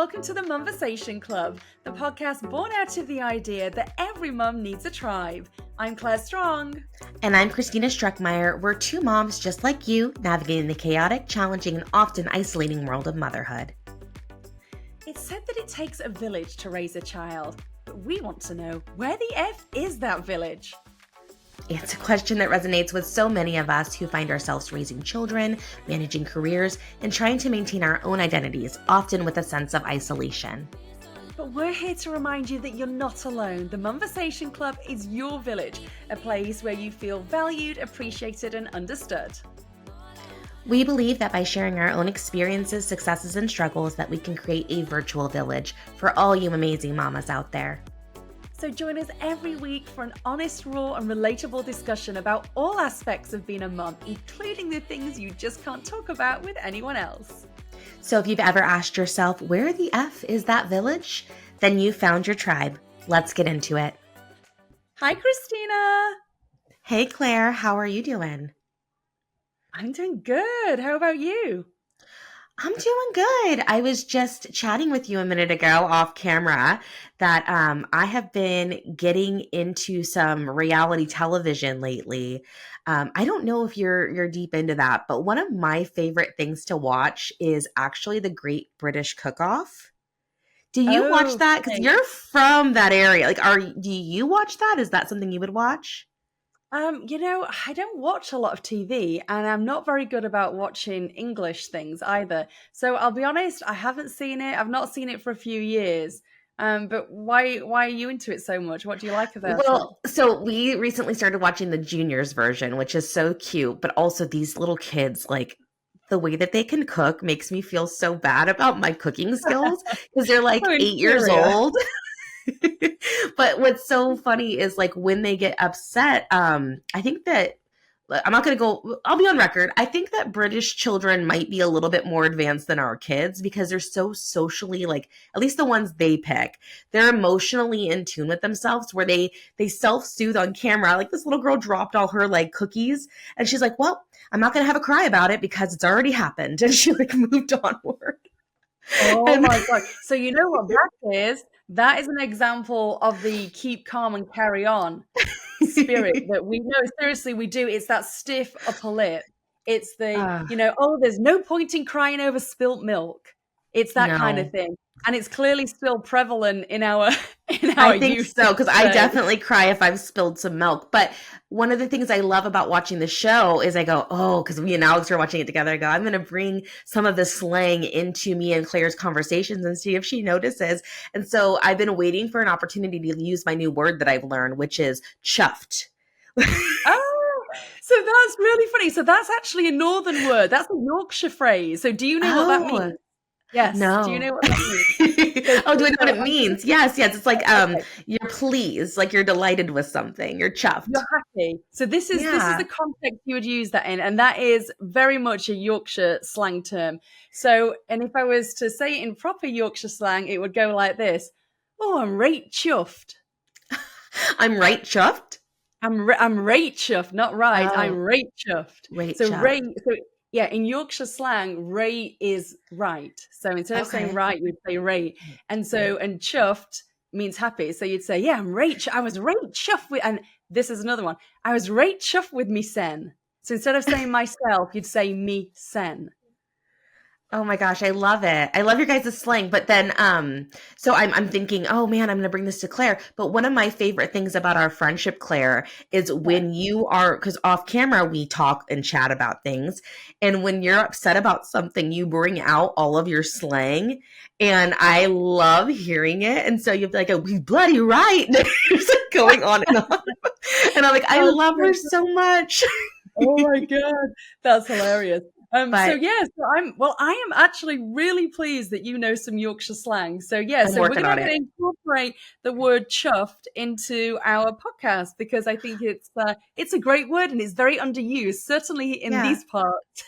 welcome to the Momversation Club, the podcast born out of the idea that every mum needs a tribe. I'm Claire Strong. And I'm Christina Struckmeyer. We're two moms just like you, navigating the chaotic, challenging, and often isolating world of motherhood. It's said that it takes a village to raise a child, but we want to know, where the F is that village? It's a question that resonates with so many of us who find ourselves raising children, managing careers, and trying to maintain our own identities, often with a sense of isolation. But we're here to remind you that you're not alone. The Momversation Club is your village, a place where you feel valued, appreciated, and understood. We believe that by sharing our own experiences, successes, and struggles, that we can create a virtual village for all you amazing mamas out there. So join us every week for an honest, raw, and relatable discussion about all aspects of being a mum, including the things you just can't talk about with anyone else. So if you've ever asked yourself, where the F is that village? Then you found your tribe. Let's get into it. Hi, Christina. Hey, Claire. How are you doing? I'm doing good. How about you? I'm doing good. I was just chatting with you a minute ago off camera that I have been getting into some reality television lately. I don't know if you're deep into that, but one of my favorite things to watch is actually the Great British Cook-Off. Do you watch that? Because you're from that area. Do you watch that? Is that something you would watch? I don't watch a lot of TV, and I'm not very good about watching English things either. So I'll be honest, I haven't seen it. I've not seen it for a few years. But why are you into it so much? What do you like about it? Well, so we recently started watching the juniors version, which is so cute, but also these little kids, like the way that they can cook makes me feel so bad about my cooking skills because they're like 8 years old. But what's so funny is like when they get upset, I think that I'll be on record. I think that British children might be a little bit more advanced than our kids because they're so socially, like, at least the ones they pick, they're emotionally in tune with themselves where they self-soothe on camera. Like this little girl dropped all her like cookies and she's like, well, I'm not going to have a cry about it because it's already happened. And she like moved onward. Oh my God. So you know what that is? That is an example of the keep calm and carry on spirit that we know. Seriously, we do. It's that stiff upper lip. It's the, there's no point in crying over spilt milk. It's that kind of thing. And it's clearly still prevalent in our I think youth so, because I definitely cry if I've spilled some milk. But one of the things I love about watching the show is I go, because me and Alex are watching it together, I go, I'm going to bring some of the slang into me and Claire's conversations and see if she notices. And so I've been waiting for an opportunity to use my new word that I've learned, which is chuffed. So that's really funny. So that's actually a northern word. That's a Yorkshire phrase. So do you know what that means? Yes. No. Do you know what that means? Do I know what it means? Yes. It's like you're pleased, like you're delighted with something. You're chuffed. You're happy. So this is the context you would use that in, and that is very much a Yorkshire slang term. So, and if I was to say it in proper Yorkshire slang, it would go like this: "Oh, I'm right chuffed." I'm right chuffed. I'm right chuffed, not right. Oh. I'm right chuffed. Right so chuffed. Right. So yeah, in Yorkshire slang, right is right. So instead of saying right, you'd say right. And so, and chuffed means happy. So you'd say, yeah, I was right chuffed with, and this is another one. I was right chuffed with me sen. So instead of saying myself, you'd say me sen. Oh my gosh, I love it. I love your guys' slang. But then, so I'm thinking, oh man, I'm going to bring this to Claire. But one of my favorite things about our friendship, Claire, is when you are, because off camera, we talk and chat about things. And when you're upset about something, you bring out all of your slang. And I love hearing it. And so you'll be like, oh, we bloody right. And it's like going on and on. And I'm like, I love her so much. Oh my God. That's hilarious. I am actually really pleased that you know some Yorkshire slang. So so we're going to incorporate the word chuffed into our podcast because I think it's a great word and it's very underused, certainly in these parts.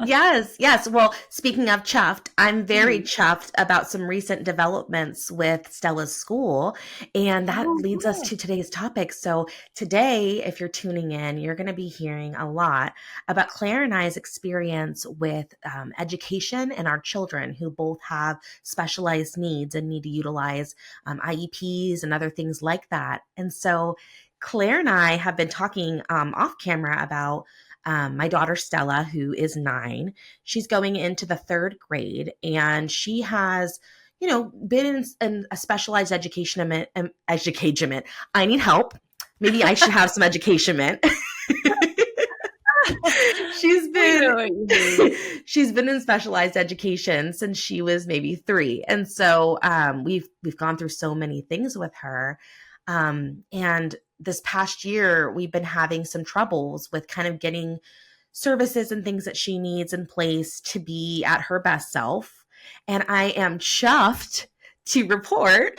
Yes. Well, speaking of chuffed, I'm very chuffed about some recent developments with Stella's school, and that leads us to today's topic. So today, if you're tuning in, you're going to be hearing a lot about Claire and I's experience experience with education and our children who both have specialized needs and need to utilize IEPs and other things like that. And so Claire and I have been talking off camera about my daughter Stella, who is 9. She's going into the 3rd grade, and she has, been in a specialized education. I need help. Maybe I should have some education. She's been in specialized education since she was maybe 3, and so we've gone through so many things with her. And this past year, we've been having some troubles with kind of getting services and things that she needs in place to be at her best self. And I am chuffed to report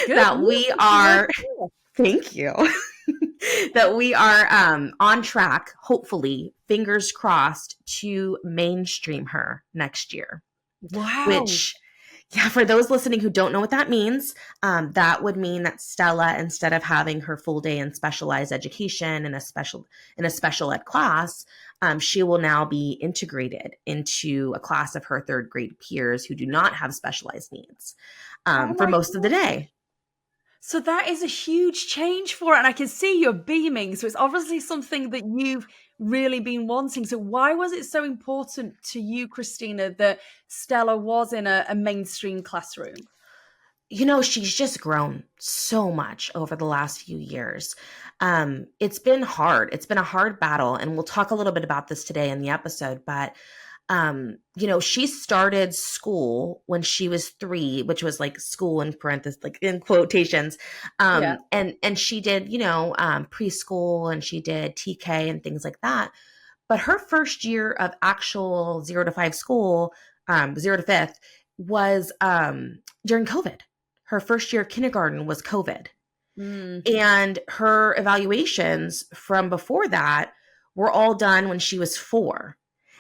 that we are, thank you, that we are on track, hopefully, fingers crossed, to mainstream her next year. Wow. Which, yeah, for those listening who don't know what that means, that would mean that Stella, instead of having her full day in specialized education in a special ed class, she will now be integrated into a class of her 3rd grade peers who do not have specialized needs for most of the day. So that is a huge change for it. And I can see you're beaming. So it's obviously something that you've really been wanting. So why was it so important to you, Christina, that Stella was in a mainstream classroom? She's just grown so much over the last few years. It's been hard. It's been a hard battle. And we'll talk a little bit about this today in the episode. But she started school when she was 3, which was like school in parentheses, like in quotations. And she did, preschool, and she did TK and things like that. But her first year of actual 0 to 5 school, 0 to 5th, was during COVID. Her first year of kindergarten was COVID. And her evaluations from before that were all done when she was 4.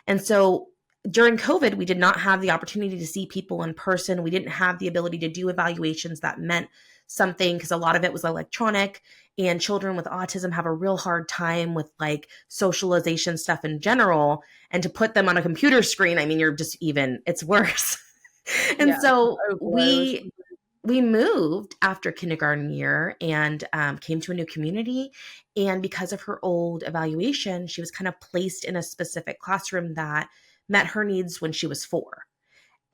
And so during COVID, we did not have the opportunity to see people in person. We didn't have the ability to do evaluations that meant something, because a lot of it was electronic, and children with autism have a real hard time with like socialization stuff in general. And to put them on a computer screen, I mean, it's worse. And so we moved after kindergarten year and came to a new community. And because of her old evaluation, she was kind of placed in a specific classroom that met her needs when she was 4.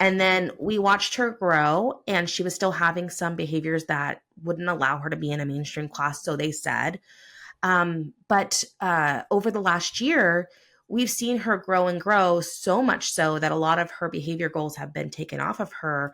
And then we watched her grow, and she was still having some behaviors that wouldn't allow her to be in a mainstream class, so they said. But over the last year, we've seen her grow and grow, so much so that a lot of her behavior goals have been taken off of her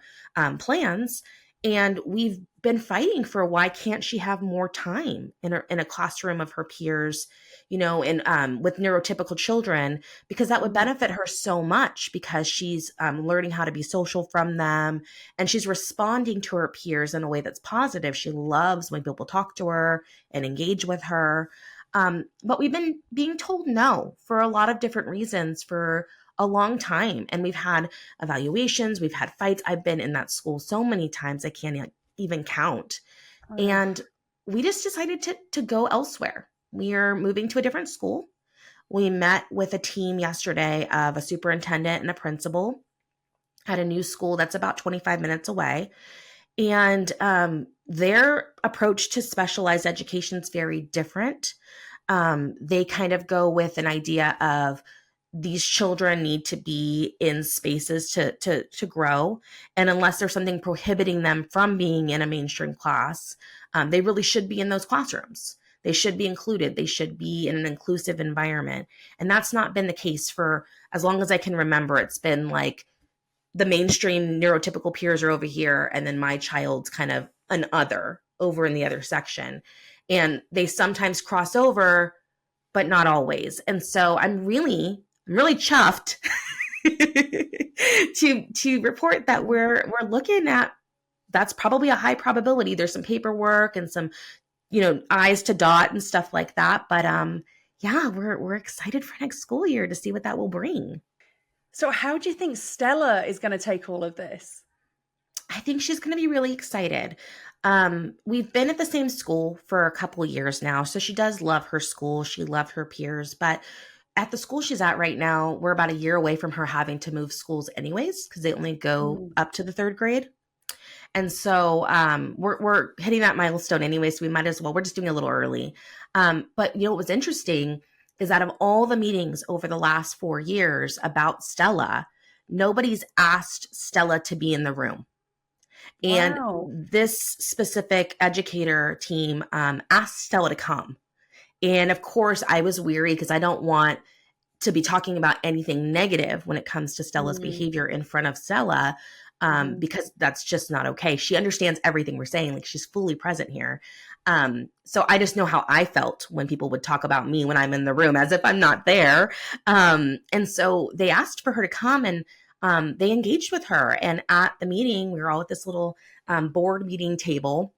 plans. And we've been fighting for, why can't she have more time in a classroom of her peers, and with neurotypical children, because that would benefit her so much, because she's learning how to be social from them, and she's responding to her peers in a way that's positive. She loves when people talk to her and engage with her. But we've been being told no for a lot of different reasons for a long time. And we've had evaluations, we've had fights. I've been in that school so many times, I can't even count. And we just decided to go elsewhere. We are moving to a different school. We met with a team yesterday of a superintendent and a principal at a new school that's about 25 minutes away. And their approach to specialized education is very different. They kind of go with an idea of, these children need to be in spaces to grow. And unless there's something prohibiting them from being in a mainstream class, they really should be in those classrooms. They should be included. They should be in an inclusive environment. And that's not been the case for as long as I can remember. It's been like the mainstream neurotypical peers are over here, and then my child's kind of an other over in the other section. And they sometimes cross over, but not always. And so I'm really chuffed to report that we're looking at, that's probably a high probability. There's some paperwork and some, I's to dot and stuff like that. But yeah, we're excited for next school year to see what that will bring. So how do you think Stella is going to take all of this? I think she's going to be really excited. We've been at the same school for a couple of years now, so she does love her school. She loved her peers, but at the school she's at right now, we're about a year away from her having to move schools anyways, because they only go Mm. up to the third grade. And so we're hitting that milestone anyway, so we might as well. We're just doing a little early. But what was interesting is out of all the meetings over the last 4 years about Stella, nobody's asked Stella to be in the room. And Wow. this specific educator team asked Stella to come. And of course, I was weary because I don't want to be talking about anything negative when it comes to Stella's Mm. behavior in front of Stella, Mhm. because that's just not okay. She understands everything we're saying. Like, she's fully present here. So I just know how I felt when people would talk about me when I'm in the room as if I'm not there. And so they asked for her to come, and they engaged with her. And at the meeting, we were all at this little board meeting table.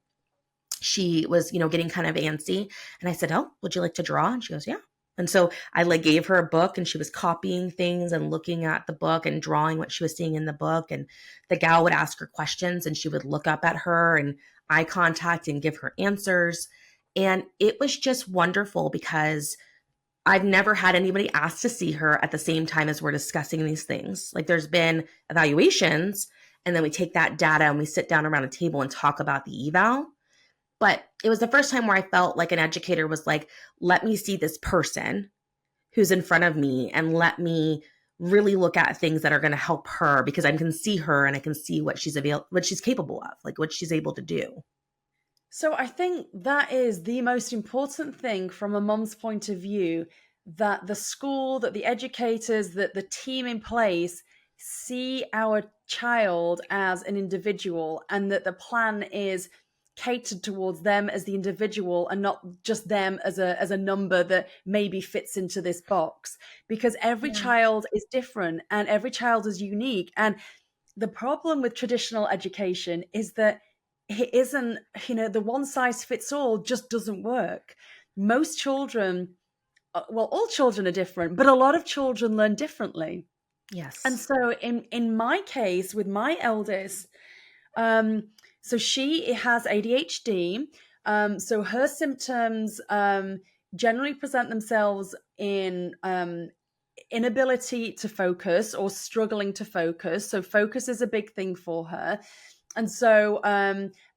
She was, getting kind of antsy. And I said, "Oh, would you like to draw?" And she goes, "Yeah." And so I gave her a book, and she was copying things and looking at the book and drawing what she was seeing in the book. And the gal would ask her questions, and she would look up at her and eye contact and give her answers. And it was just wonderful because I've never had anybody ask to see her at the same time as we're discussing these things. Like, there's been evaluations, and then we take that data and we sit down around a table and talk about the eval. But it was the first time where I felt like an educator was like, let me see this person who's in front of me and let me really look at things that are going to help her, because I can see her and I can see what what she's capable of, like what she's able to do. So I think that is the most important thing from a mom's point of view, that the school, that the educators, that the team in place see our child as an individual, and that the plan is catered towards them as the individual and not just them as a number that maybe fits into this box, because every Yeah. child is different and every child is unique. And the problem with traditional education is that it isn't, the one size fits all just doesn't work. Most children, well, all children are different, but a lot of children learn differently. And Yes. so in my case with my eldest, um, so she has ADHD. So her symptoms generally present themselves in inability to focus or struggling to focus. So focus is a big thing for her. And so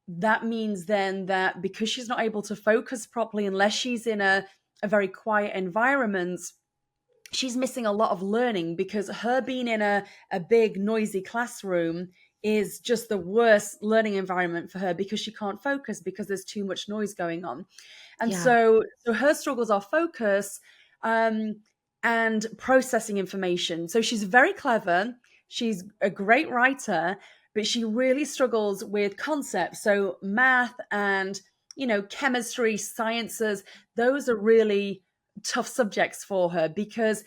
that means then that because she's not able to focus properly unless she's in a very quiet environment, she's missing a lot of learning, because her being in a big noisy classroom is just the worst learning environment for her, because she can't focus because there's too much noise going on. And Yeah. so her struggles are focus, um, and processing information. So she's very clever, she's a great writer, but she really struggles with concepts. So math and chemistry, sciences, those are really tough subjects for her, because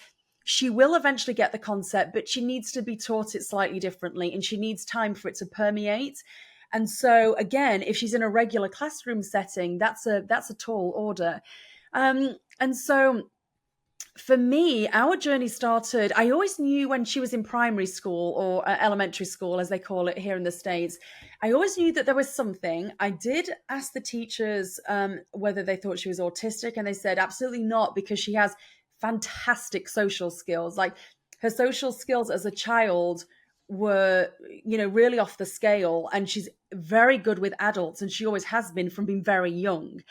she will eventually get the concept, but she needs to be taught it slightly differently and she needs time for it to permeate. And so again, if she's in a regular classroom setting, that's a tall order. And so for me, our journey started. I always knew when she was in primary school, or elementary school, as they call it here in the States. I always knew that there was something. I did ask the teachers whether they thought she was autistic, and they said absolutely not, because she has fantastic social skills. Like, her social skills as a child were, really off the scale, and she's very good with adults, and she always has been from being very young.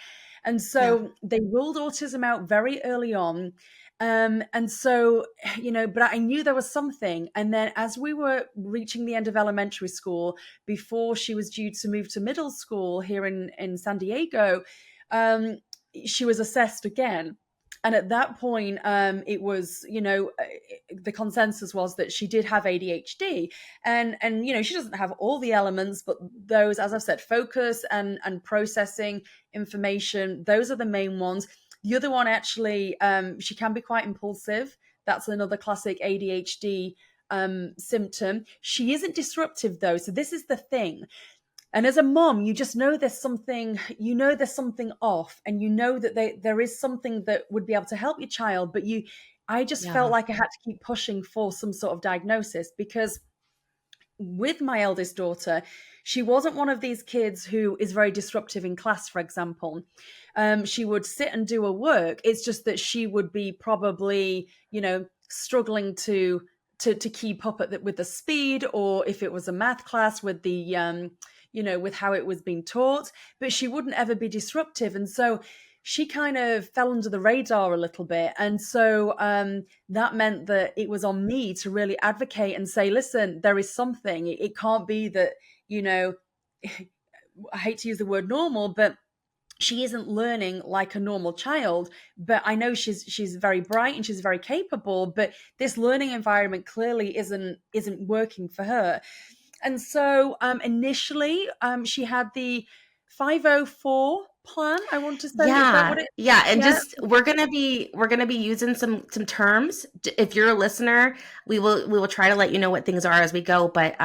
And Yeah. so they ruled autism out very early on. And so, but I knew there was something. And then as we were reaching the end of elementary school, before she was due to move to middle school here in San Diego, um, she was assessed again. And at that point, it was, the consensus was that she did have ADHD, and she doesn't have all the elements, but those, as I've said, focus and processing information, those are the main ones. The other one, actually, she can be quite impulsive. That's another classic ADHD symptom. She isn't disruptive, though. So this is the thing. And as a mom, you just know there's something off, and you know that there is something that would be able to help your child. But I just felt Yeah. like I had to keep pushing for some sort of diagnosis, because with my eldest daughter, she wasn't one of these kids who is very disruptive in class, for example. She would sit and do her work. It's just that she would be probably, struggling to keep up with the speed, or if it was a math class with the with how it was being taught, but she wouldn't ever be disruptive. And so she kind of fell under the radar a little bit. And so that meant that it was on me to really advocate and say, listen, there is something. It can't be that, I hate to use the word normal, but she isn't learning like a normal child. But I know she's very bright and she's very capable, but this learning environment clearly isn't working for her. And so initially she had the 504 plan, I want to say. Is that what it? Yeah, and Yeah. just we're gonna be using some terms. If you're a listener, we will try to let you know what things are as we go. But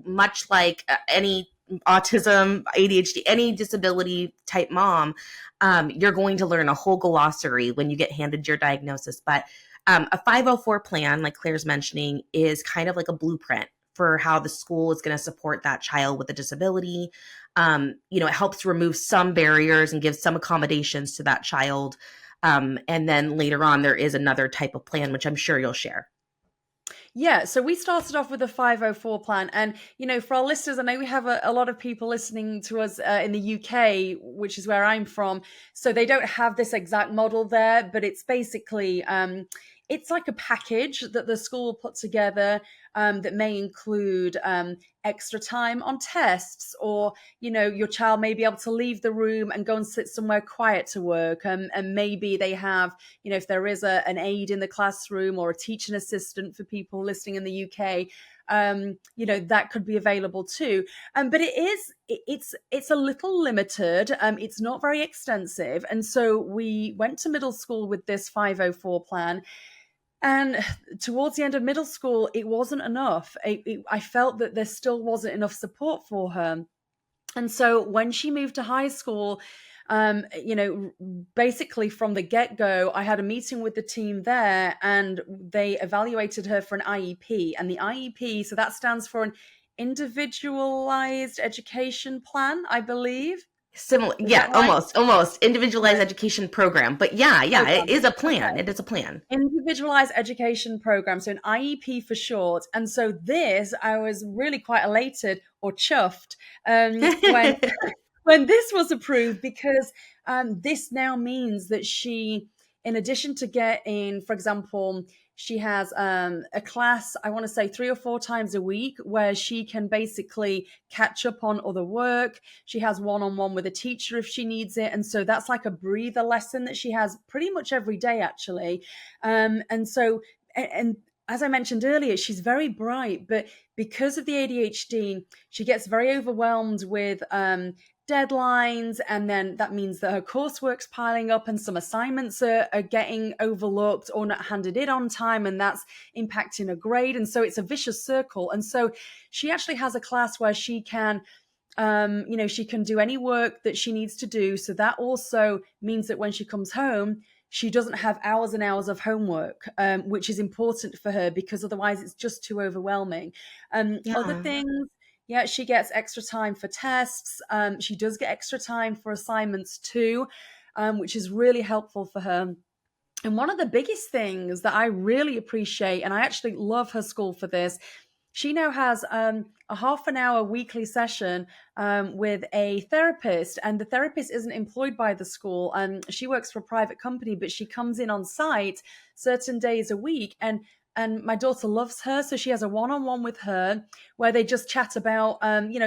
much like any autism, ADHD, any disability type mom, you're going to learn a whole glossary when you get handed your diagnosis. But a 504 plan, like Claire's mentioning, is kind of like a blueprint for how the school is going to support that child with a disability. It helps remove some barriers and give some accommodations to that child. And then later on, there is another type of plan, which I'm sure you'll share. Yeah, so we started off with a 504 plan. And, for our listeners, I know we have a lot of people listening to us in the UK, which is where I'm from. So they don't have this exact model there, but it's basically, it's like a package that the school put together that may include extra time on tests, or, your child may be able to leave the room and go and sit somewhere quiet to work. And maybe they have, if there is an aide in the classroom or a teaching assistant for people listening in the UK, that could be available too. But it's a little limited. It's not very extensive. And so we went to middle school with this 504 plan. And towards the end of middle school, it wasn't enough. I felt that there still wasn't enough support for her. And so when she moved to high school, basically from the get-go, I had a meeting with the team there, and they evaluated her for an IEP. And the IEP, so that stands for an individualized education plan, I believe. Similar, Is that yeah, right? almost individualized Right. education program. But yeah, it Program. is a plan. Okay. It is a plan. Individualized education program, so an IEP for short. And so this, I was really quite elated or chuffed when when this was approved, because this now means that she, in addition to getting, for example, she has a class, I want to say 3 or 4 times a week, where she can basically catch up on other work. She has one-on-one with a teacher if she needs it. And so that's like a breather lesson that she has pretty much every day, actually. And so, and as I mentioned earlier, she's very bright, but because of the ADHD, she gets very overwhelmed with deadlines, and then that means that her coursework's piling up and some assignments are getting overlooked or not handed in on time, and that's impacting her grade. And so it's a vicious circle. And so she actually has a class where she can she can do any work that she needs to do. So that also means that when she comes home, she doesn't have hours and hours of homework, which is important for her, because otherwise it's just too overwhelming. Other Yeah. things, yeah, she gets extra time for tests. She does get extra time for assignments too, which is really helpful for her. And one of the biggest things that I really appreciate, and I actually love her school for this, she now has a half an hour weekly session with a therapist, and the therapist isn't employed by the school. She works for a private company, but she comes in on site certain days a week, and my daughter loves her, so she has a one-on-one with her where they just chat about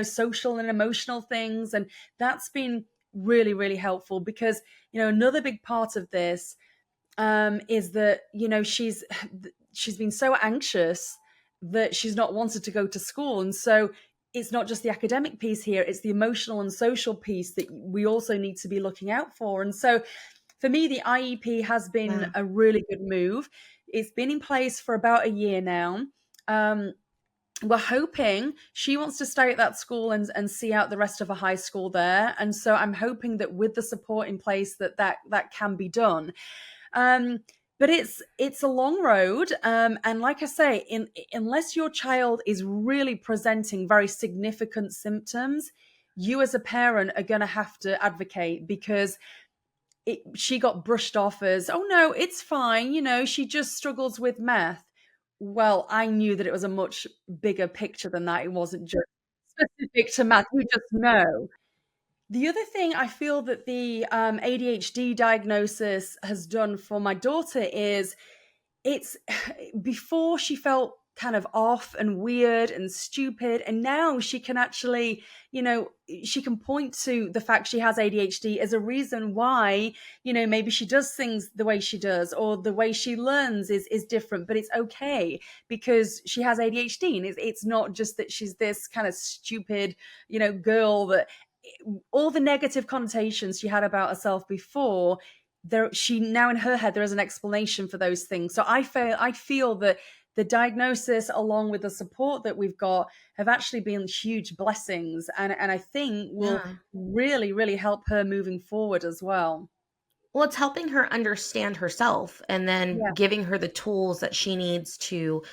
social and emotional things, and that's been really, really helpful, because another big part of this is that she's been so anxious that she's not wanted to go to school. And so it's not just the academic piece here, it's the emotional and social piece that we also need to be looking out for. And so for me, the IEP has been a really good move. It's been in place for about a year now. We're hoping she wants to stay at that school and see out the rest of her high school there. And so I'm hoping that with the support in place that can be done. But but it's a long road, and like I say, unless your child is really presenting very significant symptoms, you as a parent are going to have to advocate, because she got brushed off as, oh no, it's fine, she just struggles with math. Well, I knew that it was a much bigger picture than that. It wasn't just specific to math. You just know. The other thing I feel that the ADHD diagnosis has done for my daughter is, it's before she felt kind of off and weird and stupid, and now she can actually, she can point to the fact she has ADHD as a reason why, maybe she does things the way she does, or the way she learns is different, but it's okay because she has ADHD, and it's not just that she's this kind of stupid, girl that all the negative connotations she had about herself before, she now in her head there is an explanation for those things. So I feel that the diagnosis, along with the support that we've got, have actually been huge blessings, and I think will Yeah. really, really help her moving forward as well. Well, it's helping her understand herself and then Yeah. giving her the tools that she needs to,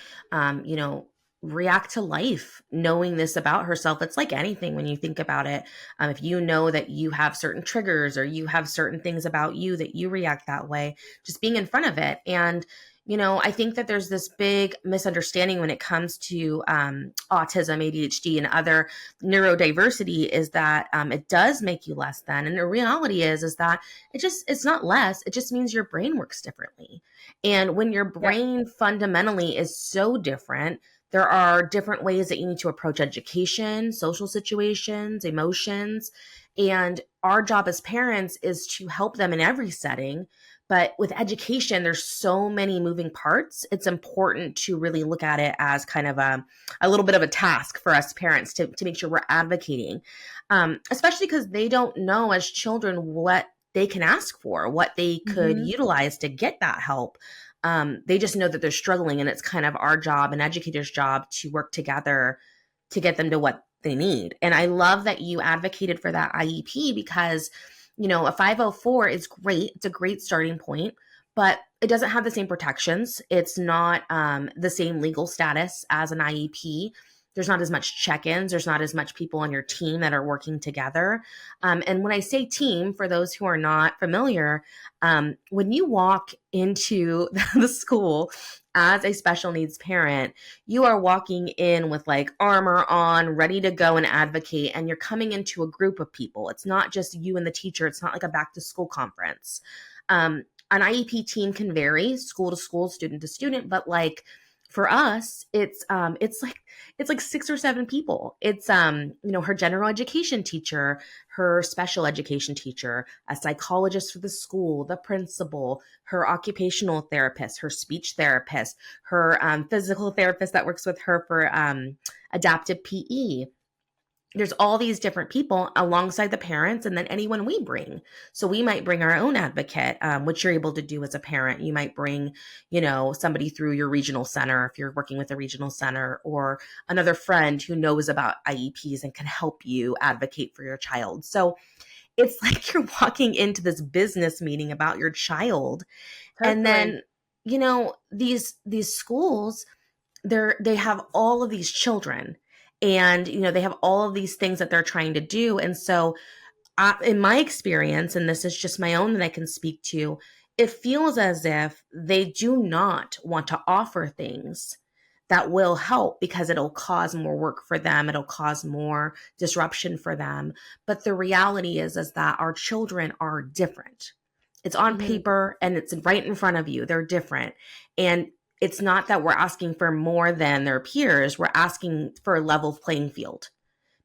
you know, react to life, knowing this about herself. It's like anything when you think about it. If you know that you have certain triggers or you have certain things about you that you react that way, just being in front of it. And, I think that there's this big misunderstanding when it comes to autism, ADHD, and other neurodiversity is that it does make you less than. And the reality is that it's not less, it just means your brain works differently. And when your Yeah. brain fundamentally is so different, there are different ways that you need to approach education, social situations, emotions. And our job as parents is to help them in every setting. But with education, there's so many moving parts. It's important to really look at it as kind of a little bit of a task for us parents to make sure we're advocating, especially because they don't know as children what they can ask for, what they could Hmm. utilize to get that help. They just know that they're struggling, and it's kind of our job and educators' job to work together to get them to what they need. And I love that you advocated for that IEP because, a 504 is great. It's a great starting point, but it doesn't have the same protections. It's not the same legal status as an IEP. There's not as much check-ins. There's not as much people on your team that are working together. And when I say team, for those who are not familiar, when you walk into the school as a special needs parent, you are walking in with like armor on, ready to go and advocate, and you're coming into a group of people. It's not just you and the teacher. It's not like a back to school conference. An IEP team can vary school to school, student to student, but like for us, it's like 6 or 7 people. It's her general education teacher, her special education teacher, a psychologist for the school, the principal, her occupational therapist, her speech therapist, her physical therapist that works with her for adaptive PE. There's all these different people alongside the parents, and then anyone we bring. So we might bring our own advocate, which you're able to do as a parent. You might bring, somebody through your regional center if you're working with a regional center, or another friend who knows about IEPs and can help you advocate for your child. So it's like you're walking into this business meeting about your child. And Totally. then, these schools, they have all of these children, and they have all of these things that they're trying to do. And so in my experience, and this is just my own that I can speak to, it feels as if they do not want to offer things that will help because it'll cause more work for them, it'll cause more disruption for them. But the reality is that our children are different. It's on Hmm. paper and it's right in front of you. They're different. And it's not that we're asking for more than their peers. We're asking for a level playing field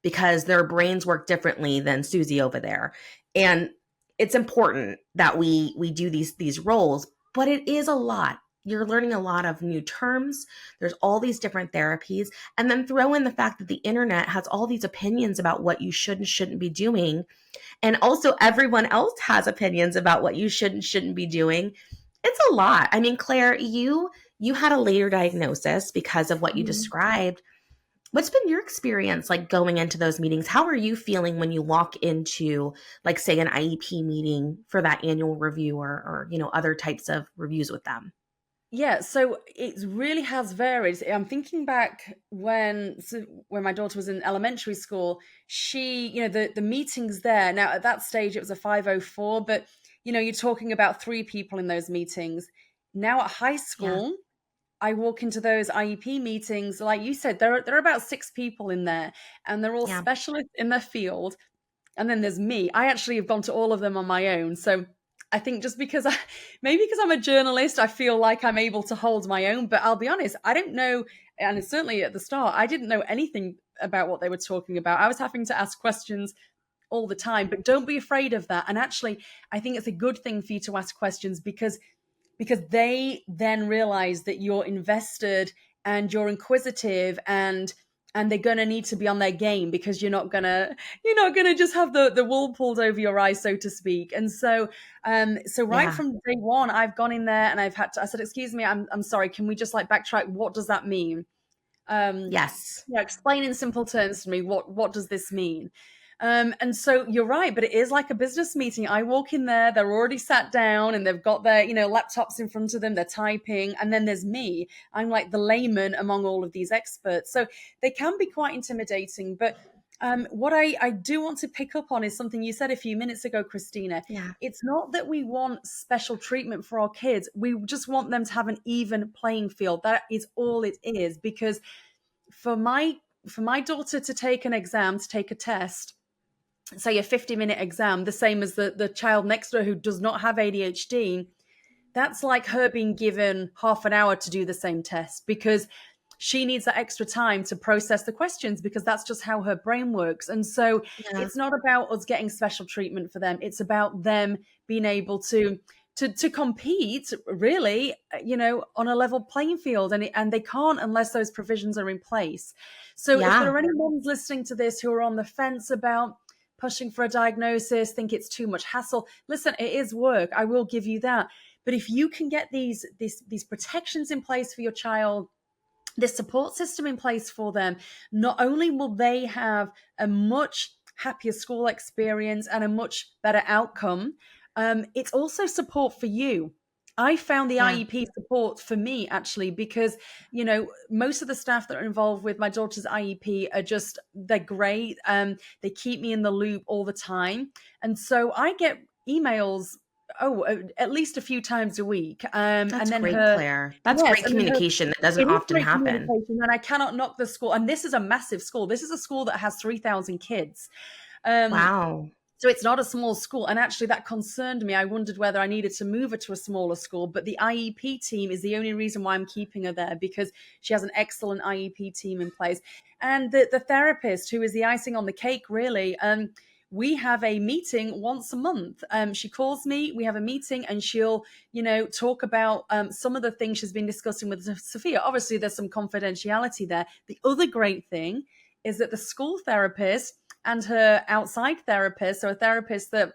because their brains work differently than Susie over there. And it's important that we do these roles, but it is a lot. You're learning a lot of new terms. There's all these different therapies. And then throw in the fact that the internet has all these opinions about what you should and shouldn't be doing. And also everyone else has opinions about what you should and shouldn't be doing. It's a lot. I mean, Claire, you had a later diagnosis because of what you Hmm. described. What's been your experience like going into those meetings? How are you feeling when you walk into, like, say, an IEP meeting for that annual review or other types of reviews with them? Yeah, so it really has varied. I'm thinking back when my daughter was in elementary school, the meetings there. Now at that stage it was a 504, but you're talking about three people in those meetings. Now at high Yeah. school, I walk into those IEP meetings, like you said, there are about six people in there, and they're all Yeah. specialists in their field. And then there's me. I actually have gone to all of them on my own. So I think just because maybe because I'm a journalist, I feel like I'm able to hold my own. But I'll be honest, I don't know. And certainly at the start, I didn't know anything about what they were talking about. I was having to ask questions all the time, but don't be afraid of that. And actually, I think it's a good thing for you to ask questions because they then realize that you're invested and you're inquisitive, and they're going to need to be on their game because you're not going to just have the wool pulled over your eyes, so to speak. And so right Yeah. from day one, I've gone in there and I said, excuse me, I'm sorry, can we just like backtrack? What does that mean? um Yes. Explain in simple terms to me, what does this mean? And so you're right, but it is like a business meeting. I walk in there, they're already sat down and they've got their laptops in front of them, they're typing, and then there's me. I'm like the layman among all of these experts, so they can be quite intimidating. But what I do want to pick up on is something you said a few minutes ago, Christina. Yeah. It's not that we want special treatment for our kids, we just want them to have an even playing field. That is all it is. Because for my daughter to take an exam, to take a test, say a 50-minute exam, the same as the child next to her who does not have ADHD, that's like her being given half an hour to do the same test, because she needs that extra time to process the questions, because that's just how her brain works. And so Yeah. it's not about us getting special treatment for them. It's about them being able to compete, really, on a level playing field, and they can't unless those provisions are in place. So if there Yeah. are any moms listening to this who are on the fence about pushing for a diagnosis, think it's too much hassle, listen, it is work, I will give you that. But if you can get these protections in place for your child, this support system in place for them, not only will they have a much happier school experience and a much better outcome, it's also support for you. I found the Yeah. IEP support for me, actually, because most of the staff that are involved with my daughter's IEP they're great. They keep me in the loop all the time, and so I get emails, at least a few times a week. That's And then great, her Claire. That's Yes, great and then her communication that doesn't it is often great happen. communication, and I cannot knock the school. And this is a massive school. This is a school that has 3,000 kids. Um, Wow. so it's not a small school. And actually, that concerned me. I wondered whether I needed to move her to a smaller school. But the IEP team is the only reason why I'm keeping her there, because she has an excellent IEP team in place. And the therapist, who is the icing on the cake, really. We have a meeting once a month. She calls me, we have a meeting, and she'll, talk about some of the things she's been discussing with Sophia. Obviously, there's some confidentiality there. The other great thing is that the school therapist and her outside therapist, so a therapist that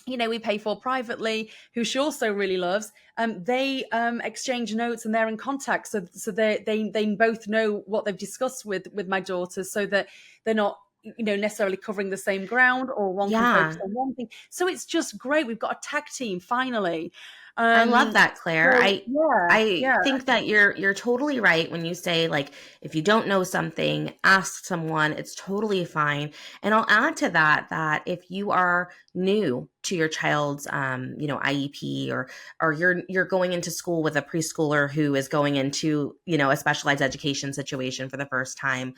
we pay for privately, who she also really loves, they exchange notes and they're in contact, so they both know what they've discussed with my daughter, so that they're not necessarily covering the same ground, or one can focus Yeah. on one thing. So it's just great. We've got a tag team finally. I love um that, Claire. so I yeah, I yeah. think that you're totally right when you say, like, if you don't know something, ask someone. It's totally fine. And I'll add to that if you are new to your child's IEP, or you're going into school with a preschooler who is going into, a specialized education situation for the first time,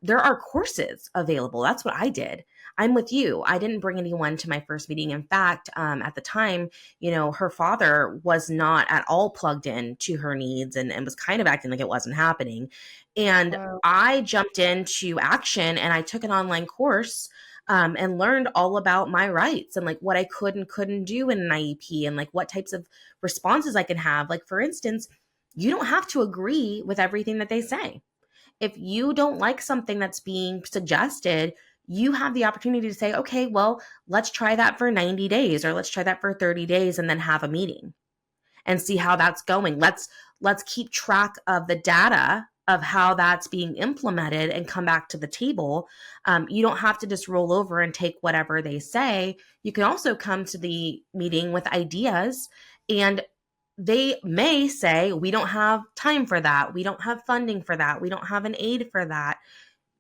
there are courses available. That's what I did. I'm with you. I didn't bring anyone to my first meeting. In fact, at the time, her father was not at all plugged in to her needs, and was kind of acting like it wasn't happening. And Wow. I jumped into action and I took an online course, and learned all about my rights and like what I could and couldn't do in an IEP, and like what types of responses I can have. Like, for instance, you don't have to agree with everything that they say. If you don't like something that's being suggested, you have the opportunity to say, okay, well, let's try that for 90 days, or let's try that for 30 days, and then have a meeting and see how that's going. Let's keep track of the data of how that's being implemented and come back to the table. You don't have to just roll over and take whatever they say. You can also come to the meeting with ideas, and they may say, we don't have time for that. We don't have funding for that. We don't have an aid for that.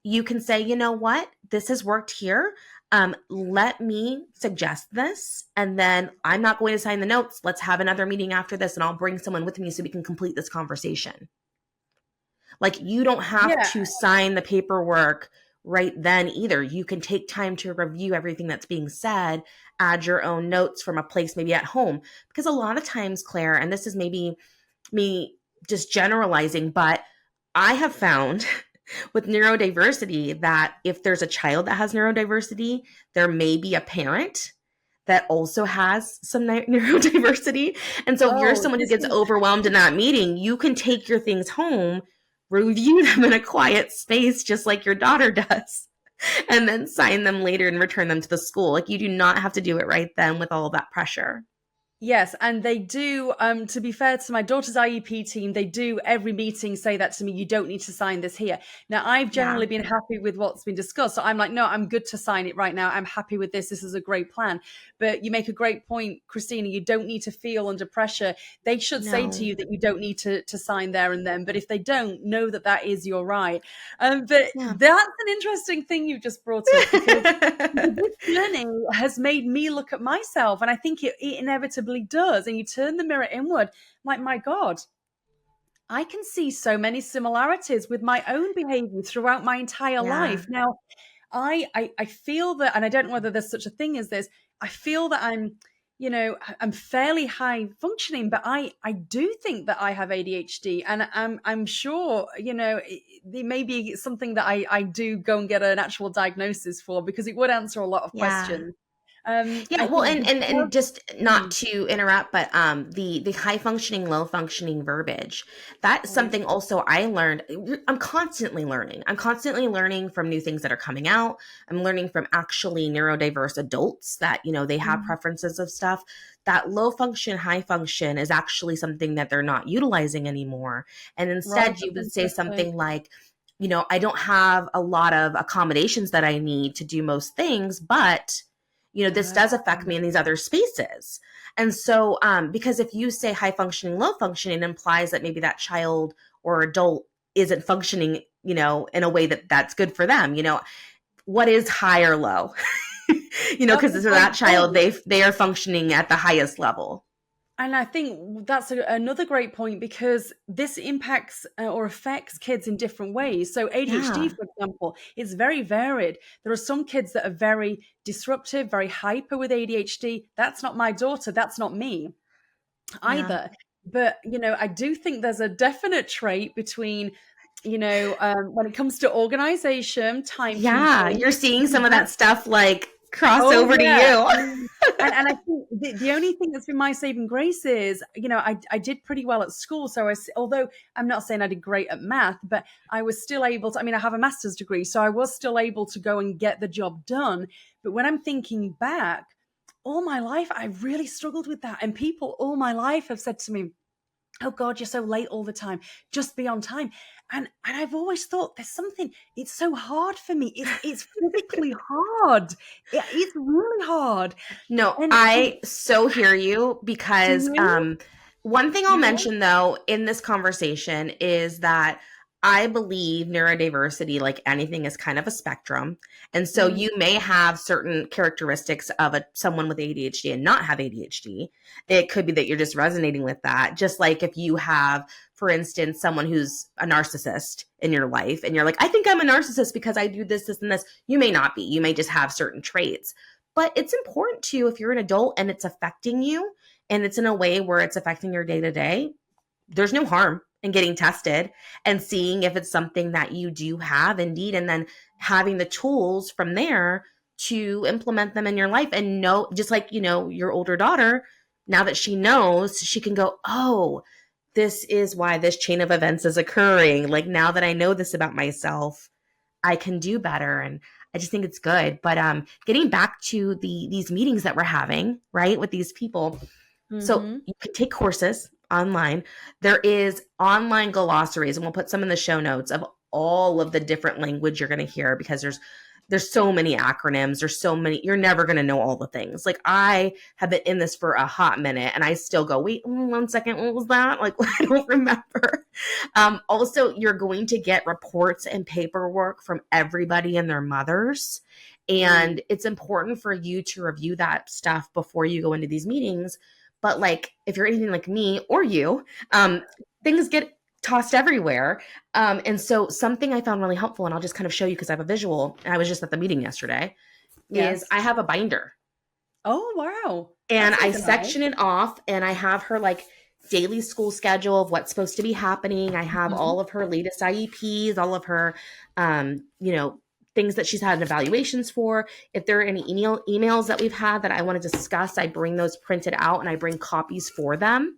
You can say, you know what, this has worked here. Let me suggest this. And then I'm not going to sign the notes. Let's have another meeting after this, and I'll bring someone with me so we can complete this conversation. Like, you don't have to sign the paperwork right then either. You can take time to review everything that's being said, add your own notes from a place maybe at home. Because a lot of times, Claire, and this is maybe me just generalizing, but I have found with neurodiversity that if there's a child that has neurodiversity, there may be a parent that also has some neurodiversity. And so if you're someone who gets overwhelmed in that meeting, you can take your things home, review them in a quiet space, just like your daughter does, and then sign them later and return them to the school. Like, you do not have to do it right then with all that pressure. Yes, and they do, to be fair to my daughter's IEP team, they do every meeting say that to me, you don't need to sign this here. Now, I've generally been happy with what's been discussed. So I'm like, no, I'm good to sign it right now. I'm happy with this. This is a great plan. But you make a great point, Christina. You don't need to feel under pressure. They should say to you that you don't need to sign there and then. But if they don't, know that that is your right. But that's an interesting thing you just brought up, because this journey has made me look at myself, and I think it inevitably does. And you turn the mirror inward, like, my God, I can see so many similarities with my own behavior throughout my entire life. Now, I feel that, and I don't know whether there's such a thing as this, I feel that I'm fairly high functioning, but I do think that I have ADHD, and I'm sure, there may be something that I do go and get an actual diagnosis for, because it would answer a lot of questions. And just not to interrupt, but the high functioning, low functioning verbiage, that's something also I learned. I'm constantly learning from new things that are coming out. I'm learning from actually neurodiverse adults that, they have preferences of stuff. That low function, high function is actually something that they're not utilizing anymore. And instead you would say something like, I don't have a lot of accommodations that I need to do most things, but this does affect me in these other spaces. And so, because if you say high functioning, low functioning, it implies that maybe that child or adult isn't functioning, in a way that's good for them. What is high or low? Because for that child, they are functioning at the highest level. And I think that's another great point, because this impacts or affects kids in different ways. So ADHD, for example, is very varied. There are some kids that are very disruptive, very hyper with ADHD. That's not my daughter. That's not me either. But, I do think there's a definite trait between, when it comes to organization, timekeeping. You're seeing some of that stuff like cross over to you. And I think the only thing that's been my saving grace is, I did pretty well at school. So although I'm not saying I did great at math, but I was still able to, I have a master's degree, so I was still able to go and get the job done. But when I'm thinking back, all my life, I really struggled with that. And people all my life have said to me, oh God, you're so late all the time. Just be on time. And I've always thought there's something, it's so hard for me. It's physically hard. It's really hard. No, I so hear you, because one thing I'll mention though in this conversation is that I believe neurodiversity, like anything, is kind of a spectrum. And so you may have certain characteristics of someone with ADHD and not have ADHD. It could be that you're just resonating with that. Just like if you have, for instance, someone who's a narcissist in your life and you're like, I think I'm a narcissist because I do this, this, and this. You may not be. You may just have certain traits. But it's important to, if you're an adult and it's affecting you and it's in a way where it's affecting your day-to-day, there's no harm in getting tested and seeing if it's something that you do have indeed, and then having the tools from there to implement them in your life. And know, just like, your older daughter, now that she knows, she can go, oh, this is why this chain of events is occurring. Like, now that I know this about myself, I can do better. And I just think it's good. But getting back to these meetings that we're having, right, with these people. So you can take courses online. There is online glossaries, and we'll put some in the show notes of all of the different language you're going to hear, because there's so many acronyms. There's so many. You're never going to know all the things. Like, I have been in this for a hot minute and I still go, wait, 1 second. What was that? Like, I don't remember. Also, you're going to get reports and paperwork from everybody and their mothers. And it's important for you to review that stuff before you go into these meetings. But like, if you're anything like me or you, things get tossed everywhere. And so something I found really helpful, and I'll just kind of show you because I have a visual, and I was just at the meeting yesterday, is I have a binder. Oh, wow. And I section it off, and I have her like daily school schedule of what's supposed to be happening. I have all of her latest IEPs, all of her, things that she's had evaluations for. If there are any emails that we've had that I want to discuss, I bring those printed out and I bring copies for them.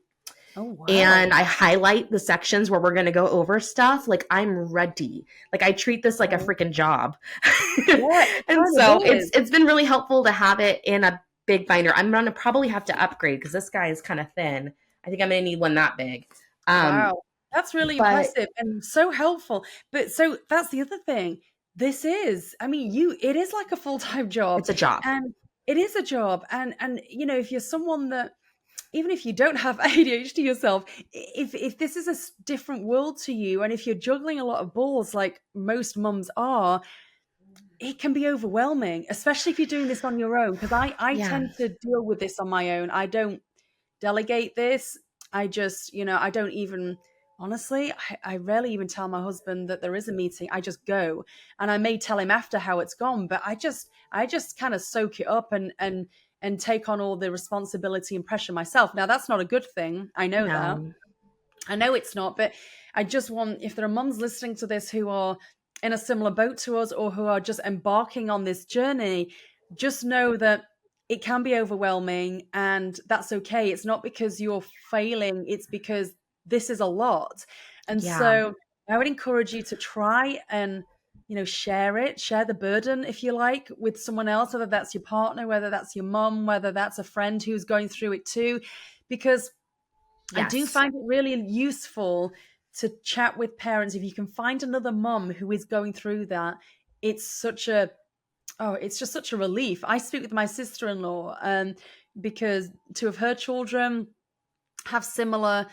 Oh, wow. And I highlight the sections where we're going to go over stuff. Like, I'm ready. Like, I treat this like a freaking job. Yeah, and so it's been really helpful to have it in a big binder. I'm going to probably have to upgrade because this guy is kind of thin. I think I'm going to need one that big. Wow. That's really impressive and so helpful. But so that's the other thing. This is, I mean, it is like a full-time job. It's a job. And it is a job. And if you're someone that, even if you don't have ADHD yourself, if this is a different world to you, and if you're juggling a lot of balls like most mums are, it can be overwhelming, especially if you're doing this on your own. Because I tend to deal with this on my own. I don't delegate this. I just, I don't even, honestly, I rarely even tell my husband that there is a meeting. I just go, and I may tell him after how it's gone, but I just kind of soak it up and take on all the responsibility and pressure myself. Now, that's not a good thing. I know that. I know it's not, but I just want, if there are mums listening to this who are in a similar boat to us or who are just embarking on this journey, just know that it can be overwhelming, and that's okay. It's not because you're failing. It's because this is a lot. And so I would encourage you to try and, share the burden, if you like, with someone else, whether that's your partner, whether that's your mom, whether that's a friend who's going through it too, because I do find it really useful to chat with parents. If you can find another mom who is going through that, it's just such a relief. I speak with my sister-in-law because two of her children have similar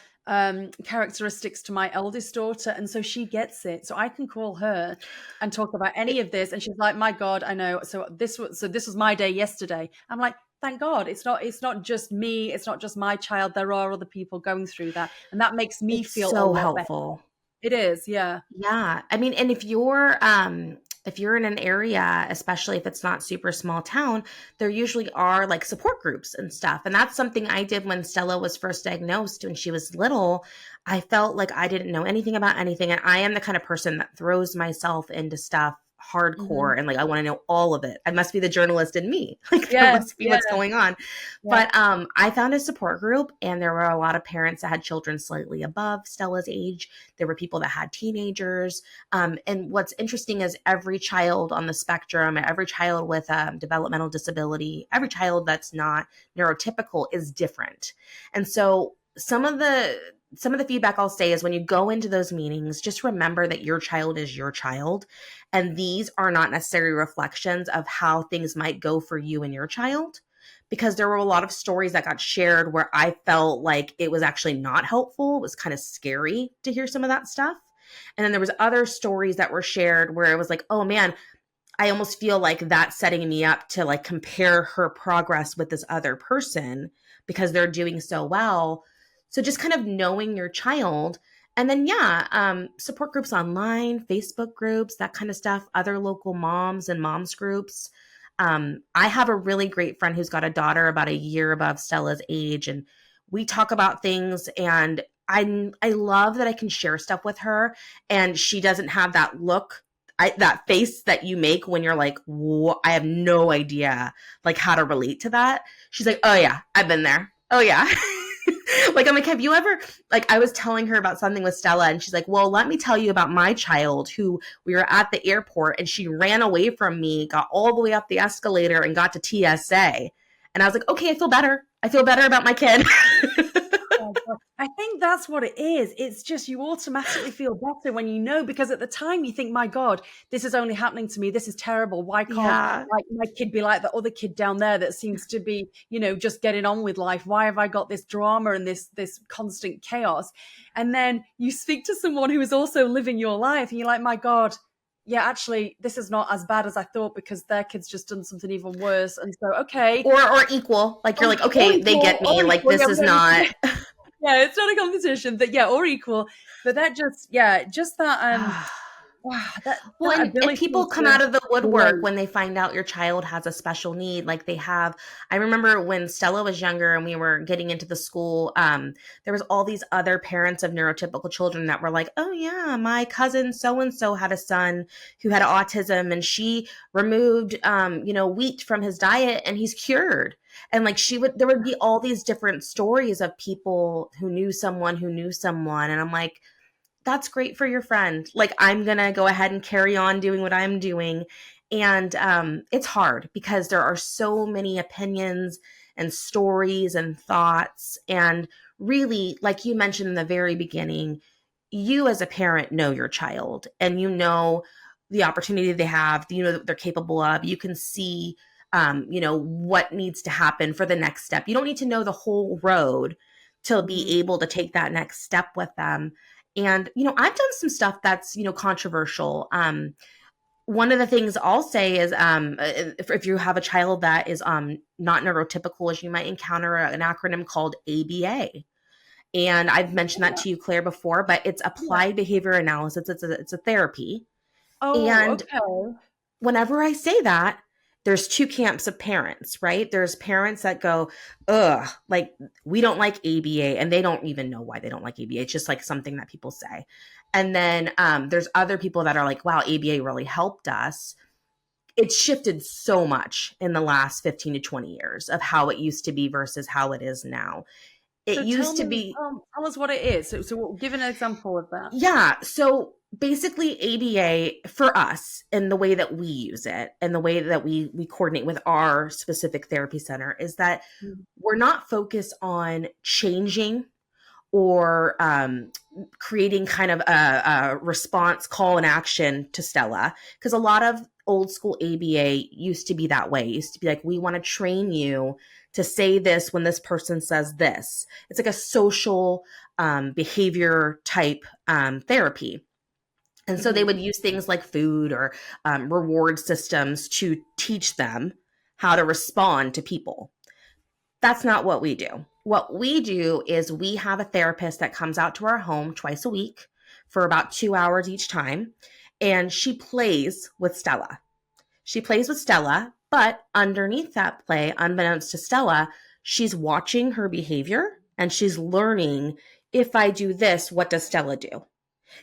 characteristics to my eldest daughter, and so she gets it. So I can call her and talk about any of this, and she's like, "My God, I know." So this was my day yesterday. I'm like, thank God, it's not just me. It's not just my child. There are other people going through that, and that makes me feel so helpful. Better. It is, yeah. Yeah, I mean, and if you're in an area, especially if it's not super small town, there usually are like support groups and stuff. And that's something I did when Stella was first diagnosed when she was little. I felt like I didn't know anything about anything. And I am the kind of person that throws myself into stuff hardcore and like I want to know all of it. I must be the journalist in me. Like that must be what's going on. Yeah. But I found a support group, and there were a lot of parents that had children slightly above Stella's age. There were people that had teenagers. And what's interesting is every child on the spectrum, every child with developmental disability, every child that's not neurotypical is different. And so some of the feedback I'll say is when you go into those meetings, just remember that your child is your child. And these are not necessarily reflections of how things might go for you and your child, because there were a lot of stories that got shared where I felt like it was actually not helpful. It was kind of scary to hear some of that stuff. And then there was other stories that were shared where it was like, oh man, I almost feel like that's setting me up to like compare her progress with this other person because they're doing so well. So just kind of knowing your child. And then, support groups online, Facebook groups, that kind of stuff, other local moms and moms groups. I have a really great friend who's got a daughter about a year above Stella's age, and we talk about things, and I love that I can share stuff with her, and she doesn't have that look, that face that you make when you're like, I have no idea like how to relate to that. She's like, oh yeah, I've been there. Oh yeah. Like, I'm like, have you ever, like, I was telling her about something with Stella, and she's like, well, let me tell you about my child who we were at the airport and she ran away from me, got all the way up the escalator and got to TSA. And I was like, okay, I feel better. I feel better about my kid. I think that's what it is. It's just you automatically feel better when you know, because at the time you think, my God, this is only happening to me. This is terrible. Why can't Yeah. like my kid be like the other kid down there that seems to be, just getting on with life? Why have I got this drama and this constant chaos? And then you speak to someone who is also living your life and you're like, my God, yeah, actually, this is not as bad as I thought because their kid's just done something even worse. And so, okay, Or equal. Like you're like, okay, they get me. Like yeah, this we is don't need not. to, yeah, it's not a competition, but yeah, or equal. But that just, just that, wow, Well, that and ability people come to out of the woodwork relate. when they find out your child has a special need. Like they have, I remember when Stella was younger and we were getting into the school, there was all these other parents of neurotypical children that were like, oh yeah, my cousin so-and-so had a son who had autism and she removed, wheat from his diet and he's cured. And like there would be all these different stories of people who knew someone who knew someone. And I'm like, that's great for your friend. Like, I'm going to go ahead and carry on doing what I'm doing. And it's hard because there are so many opinions and stories and thoughts. And really, like you mentioned in the very beginning, you as a parent know your child and you know the opportunity they have, you know that they're capable of. You can see, what needs to happen for the next step. You don't need to know the whole road to be Mhm. able to take that next step with them. And, I've done some stuff that's, controversial. One of the things I'll say is if you have a child that is not neurotypical, is you might encounter an acronym called ABA. And I've mentioned that Yeah, to you, Claire, before, but it's yeah. applied behavior analysis. It's a therapy. Oh, And okay. whenever I say that, there's two camps of parents, right? There's parents that go, ugh, like we don't like ABA, and they don't even know why they don't like ABA. It's just like something that people say. And then there's other people that are like, wow, ABA really helped us. It's shifted so much in the last 15 to 20 years of how it used to be versus how it is now. It So tell used to me, be, tell us what it is. So give an example of that. yeah. So basically, ABA for us and the way that we use it and the way that we coordinate with our specific therapy center is that Mm. we're not focused on changing or creating kind of a response call and action to Stella. Because a lot of old school ABA used to be that way. It used to be like, we want to train you to say this when this person says this. It's like a social behavior type therapy. And so they Mhm. would use things like food or reward systems to teach them how to respond to people. That's not what we do. What we do is we have a therapist that comes out to our home twice a week for about 2 hours each time, and she plays with Stella. She plays with Stella, but underneath that play, unbeknownst to Stella, she's watching her behavior and she's learning, if I do this, what does Stella do?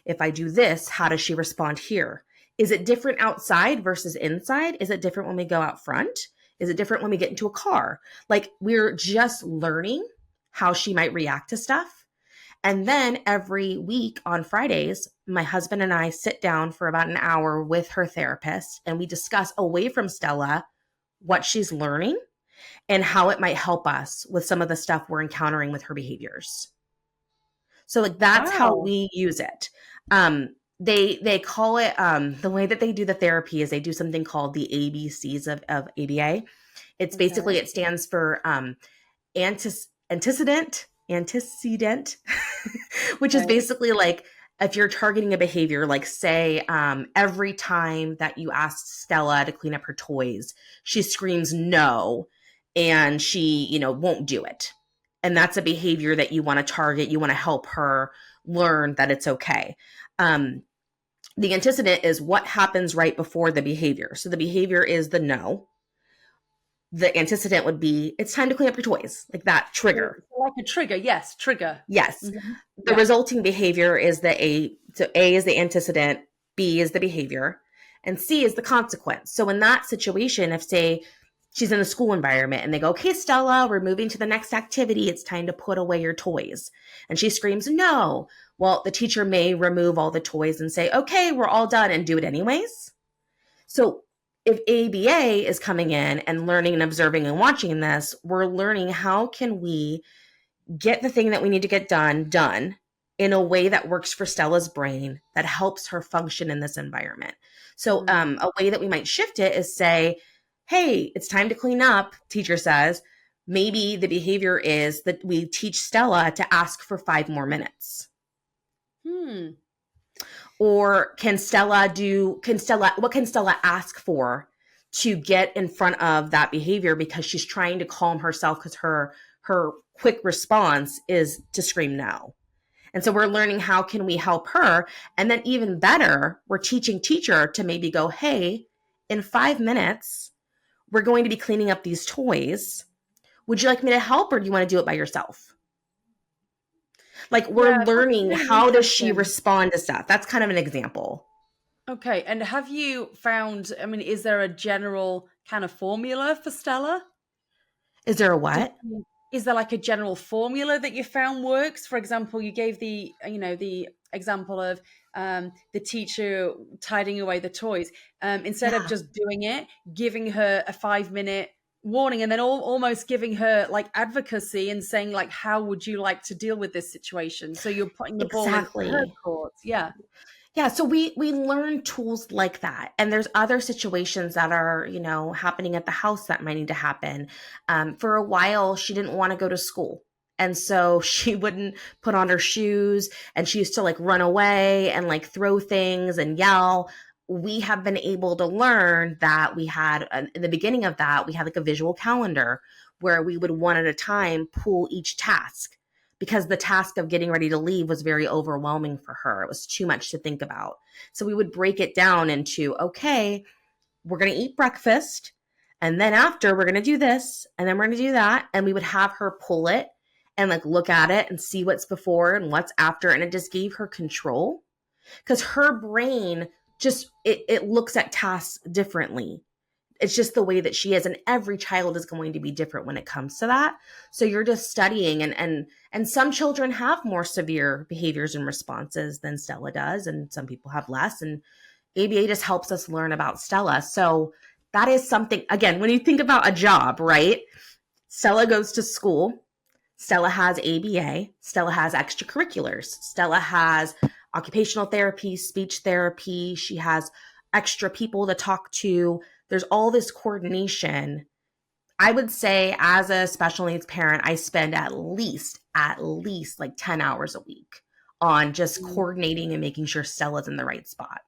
If I do this, how does she respond here? Is it different outside versus inside? Is it different when we go out front? Is it different when we get into a car? Like we're just learning how she might react to stuff. And then every week on Fridays, my husband and I sit down for about an hour with her therapist and we discuss away from Stella what she's learning and how it might help us with some of the stuff we're encountering with her behaviors. So like that's how Wow. we use it. They call it the way that they do the therapy is they do something called the ABCs of ABA. It's Okay. basically it stands for antecedent, which is Okay. basically like if you're targeting a behavior, like say every time that you ask Stella to clean up her toys, she screams no, and she won't do it, and that's a behavior that you want to target. You want to help her learn that it's okay. Um, the antecedent is what happens right before the behavior. So the behavior is the no. The antecedent would be it's time to clean up your toys, like that trigger. So like a trigger, yes, trigger. Yes. Mhm. The Yeah. resulting behavior is the A. So A is the antecedent, B is the behavior, and C is the consequence. So in that situation, if say she's in a school environment and they go, okay, Stella, we're moving to the next activity. It's time to put away your toys. And she screams, no. Well, the teacher may remove all the toys and say, okay, we're all done and do it anyways. So if ABA is coming in and learning and observing and watching this, we're learning how can we get the thing that we need to get done in a way that works for Stella's brain, that helps her function in this environment. So a way that we might shift it is say, hey, it's time to clean up, teacher says. Maybe the behavior is that we teach Stella to ask for 5 more minutes. Or what can Stella ask for to get in front of that behavior, because she's trying to calm herself, because her quick response is to scream no. And so we're learning how can we help her. And then even better, we're teaching teacher to maybe go, hey, in 5 minutes, we're going to be cleaning up these toys. Would you like me to help, or do you want to do it by yourself? Like, we're learning really how does she respond to stuff. That's kind of an example. Okay. And have you found, I mean, is there a general kind of formula for Stella? Is there a what? Is there like a general formula that you found works? For example, you gave the example of the teacher tidying away the toys. Instead of just doing it, giving her a 5-minute warning, and then almost giving her like advocacy and saying like, how would you like to deal with this situation? So you're putting the ball in her court. Yeah, so we learn tools like that. And there's other situations that are, happening at the house that might need to happen. For a while, she didn't want to go to school. And so she wouldn't put on her shoes, and she used to like run away and like throw things and yell. We have been able to learn that we had, in the beginning of that, we had like a visual calendar where we would one at a time pull each task, because the task of getting ready to leave was very overwhelming for her. It was too much to think about. So we would break it down into, okay, we're going to eat breakfast, and then after we're going to do this, and then we're going to do that. And we would have her pull it and like look at it and see what's before and what's after. And it just gave her control, because her brain just, it looks at tasks differently. It's just the way that she is. And every child is going to be different when it comes to that. So you're just studying, and some children have more severe behaviors and responses than Stella does. And some people have less. And ABA just helps us learn about Stella. So that is something, again, when you think about a job, right? Stella goes to school. Stella has ABA. Stella has extracurriculars. Stella has occupational therapy, speech therapy. She has extra people to talk to. There's all this coordination. I would say as a special needs parent, I spend at least like 10 hours a week on just coordinating and making sure Stella's in the right spot.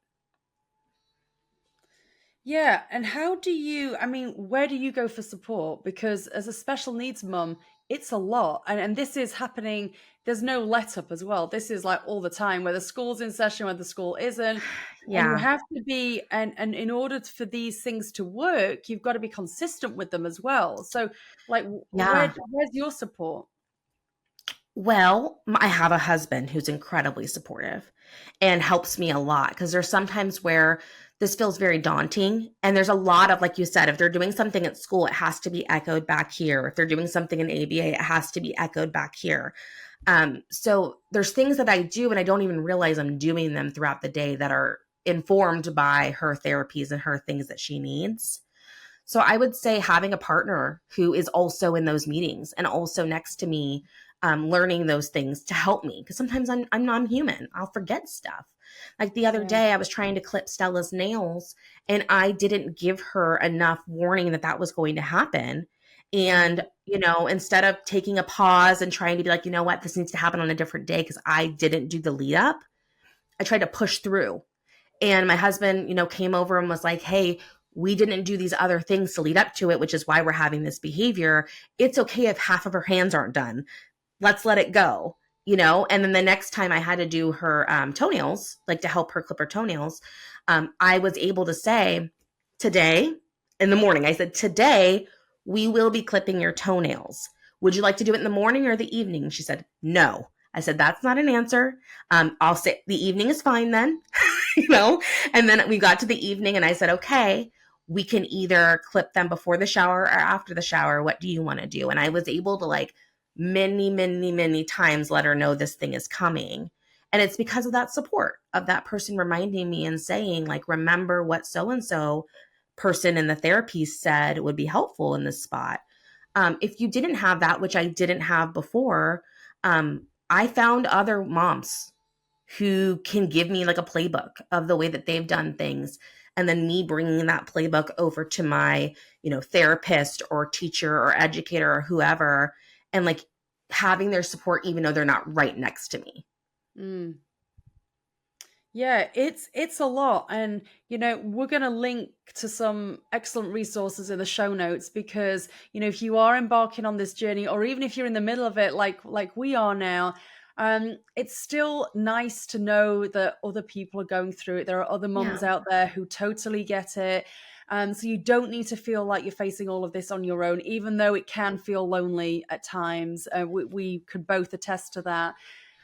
Yeah. And where do you go for support? Because as a special needs mum, it's a lot. And this is happening. There's no let up as well. This is like all the time, whether school's in session, whether school isn't. Yeah. And you have to be, and in order for these things to work, you've got to be consistent with them as well. So like, where's your support? Well, I have a husband who's incredibly supportive and helps me a lot, because there's sometimes where this feels very daunting. And there's a lot of, like you said, if they're doing something at school, it has to be echoed back here. If they're doing something in ABA, it has to be echoed back here. So there's things that I do and I don't even realize I'm doing them throughout the day that are informed by her therapies and her things that she needs. So I would say having a partner who is also in those meetings and also next to me, learning those things to help me, because sometimes I'm non-human. I'll forget stuff. Like the other day, I was trying to clip Stella's nails and I didn't give her enough warning that was going to happen. And, instead of taking a pause and trying to be like, you know what, this needs to happen on a different day because I didn't do the lead up, I tried to push through. And my husband, came over and was like, hey, we didn't do these other things to lead up to it, which is why we're having this behavior. It's okay if half of her hands aren't done. Let's let it go, And then the next time I had to do her toenails, like to help her clip her toenails, I was able to say, today, in the morning, I said, today, we will be clipping your toenails. Would you like to do it in the morning or the evening? She said, no. I said, that's not an answer. I'll say the evening is fine then, And then we got to the evening and I said, okay, we can either clip them before the shower or after the shower. What do you want to do? And I was able to many times let her know this thing is coming. And it's because of that support of that person reminding me and saying, remember what so-and-so person in the therapy said would be helpful in this spot. If you didn't have that, which I didn't have before, I found other moms who can give me like a playbook of the way that they've done things. And then me bringing that playbook over to my, therapist or teacher or educator or whoever, and like having their support, even though they're not right next to me. Mm. Yeah, it's a lot. And we're going to link to some excellent resources in the show notes, because if you are embarking on this journey, or even if you're in the middle of it like we are now, it's still nice to know that other people are going through it. There are other Yeah. mums out there who totally get it. So you don't need to feel like you're facing all of this on your own, even though it can feel lonely at times. We could both attest to that.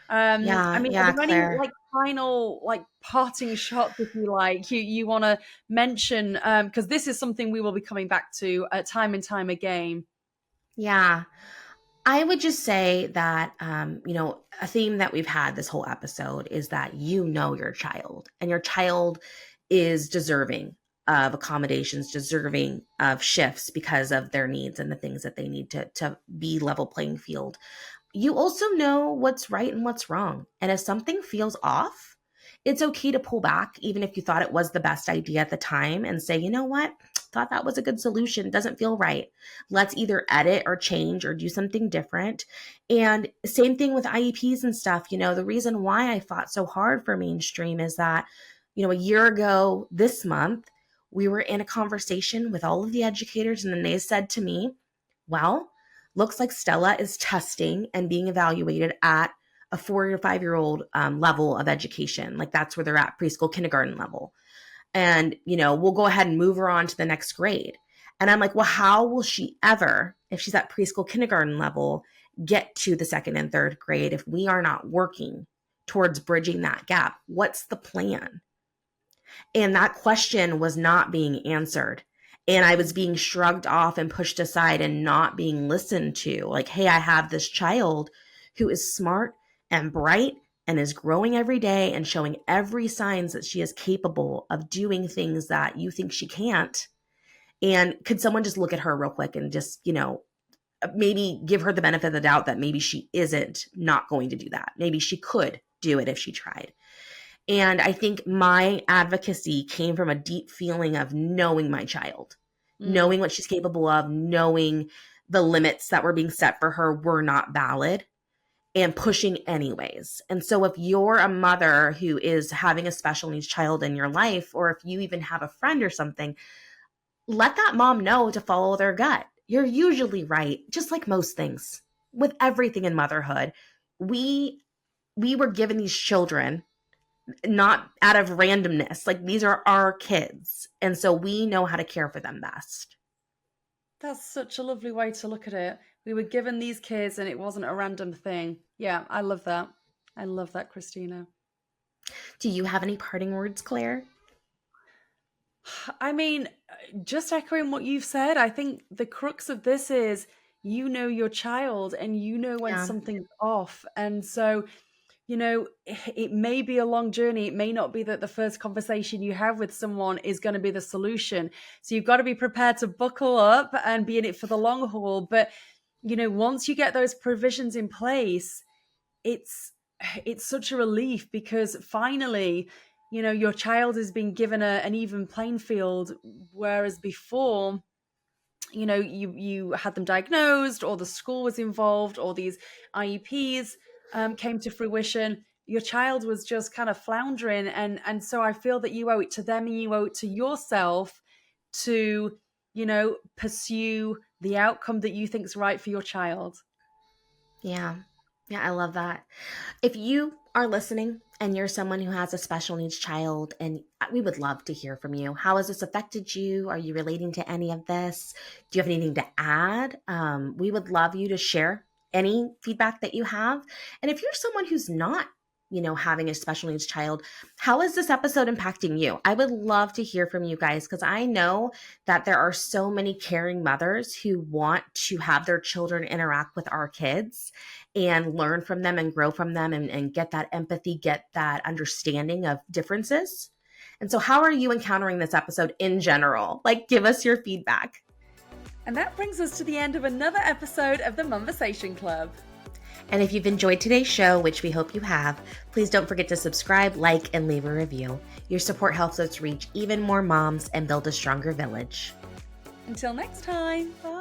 I Yeah. mean, are Yeah, there any Claire. like final like parting shots, if you like, you want to mention? Because this is something we will be coming back to time and time again. Yeah. I would just say that, a theme that we've had this whole episode is that your child, and your child is deserving of accommodations, deserving of shifts because of their needs and the things that they need to be level playing field. You also know what's right and what's wrong. And if something feels off, it's okay to pull back, even if you thought it was the best idea at the time, and say, you know what? Thought that was a good solution. Doesn't feel right. Let's either edit or change or do something different. And same thing with IEPs and stuff. The reason why I fought so hard for mainstream is that, a year ago this month, we were in a conversation with all of the educators, and then they said to me, well, looks like Stella is testing and being evaluated at a 4 or 5 year old level of education. Like that's where they're at, preschool, kindergarten level. And, we'll go ahead and move her on to the next grade. And I'm like, well, how will she ever, if she's at preschool, kindergarten level, get to the second and third grade if we are not working towards bridging that gap? What's the plan? And that question was not being answered. And I was being shrugged off and pushed aside and not being listened to. Like, hey, I have this child who is smart and bright and is growing every day and showing every signs that she is capable of doing things that you think she can't. And could someone just look at her real quick and just, maybe give her the benefit of the doubt that maybe she isn't not going to do that. Maybe she could do it if she tried. And I think my advocacy came from a deep feeling of knowing my child, knowing what she's capable of, knowing the limits that were being set for her were not valid, and pushing anyways. And so if you're a mother who is having a special needs child in your life, or if you even have a friend or something, let that mom know to follow their gut. You're usually right, just like most things. With everything in motherhood, we were given these children not out of randomness. Like these are our kids. And so we know how to care for them best. That's such a lovely way to look at it. We were given these kids and it wasn't a random thing. Yeah, I love that. I love that, Christina. Do you have any parting words, Claire? I mean, just echoing what you've said, I think the crux of this is your child and when Yeah. something's off. And so, it may be a long journey. It may not be that the first conversation you have with someone is going to be the solution. So you've got to be prepared to buckle up and be in it for the long haul. But, once you get those provisions in place, it's such a relief, because finally, your child has been given an even playing field, whereas before, you had them diagnosed, or the school was involved, or these IEPs came to fruition. Your child was just kind of floundering, and so I feel that you owe it to them and you owe it to yourself to pursue the outcome that you think is right for your child. Yeah. Yeah, I love that. If you are listening and you're someone who has a special needs child, and we would love to hear from you. How has this affected you? Are you relating to any of this? Do you have anything to add? We would love you to share any feedback that you have. And if you're someone who's not, having a special needs child, how is this episode impacting you? I would love to hear from you guys, because I know that there are so many caring mothers who want to have their children interact with our kids and learn from them and grow from them, and get that empathy, get that understanding of differences. And so how are you encountering this episode in general? Like, give us your feedback. And that brings us to the end of another episode of the Momversation Club. And if you've enjoyed today's show, which we hope you have, please don't forget to subscribe, like, and leave a review. Your support helps us reach even more moms and build a stronger village. Until next time, bye.